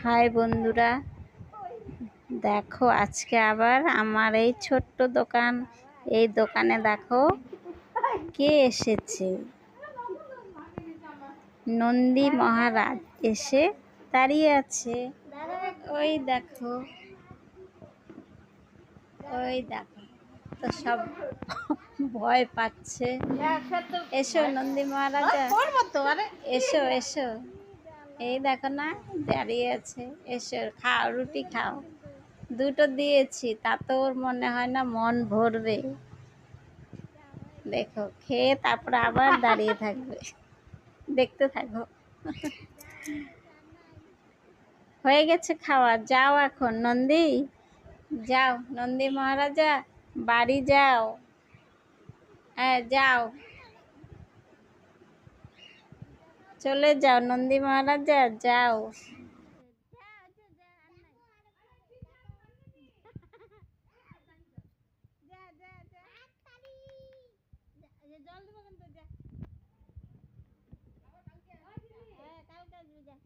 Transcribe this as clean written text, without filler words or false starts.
High বন্ধুরা, দেখো আজকে আবার আমার এই ছোট্ট দোকান। এই দোকানে দেখো কে এসেছে। নন্দী মহারাজ এসে দাঁড়িয়ে আছে। ওই দেখো, ওই দেখো, তো সব ভয় পাচ্ছে। এসো নন্দী মহারাজা, এসো এসো। এই দেখো না, দাঁড়িয়ে আছে। এসো, খাও, রুটি খাও। দুটো দিয়েছি, তা তো ওর মনে হয় না মন ভরবে। দেখো, খেয়ে তারপরে আবার দাঁড়িয়ে থাকবে। দেখতে থাকো। হয়ে গেছে খাওয়া, যাও এখন নন্দী, যাও নন্দী মহারাজা, বাড়ি যাও। হ্যাঁ যাও, চলে যাও নন্দী মহারাজা, যাও। জল দেবো কিন্তু, যা। কালকে আসবি, যা।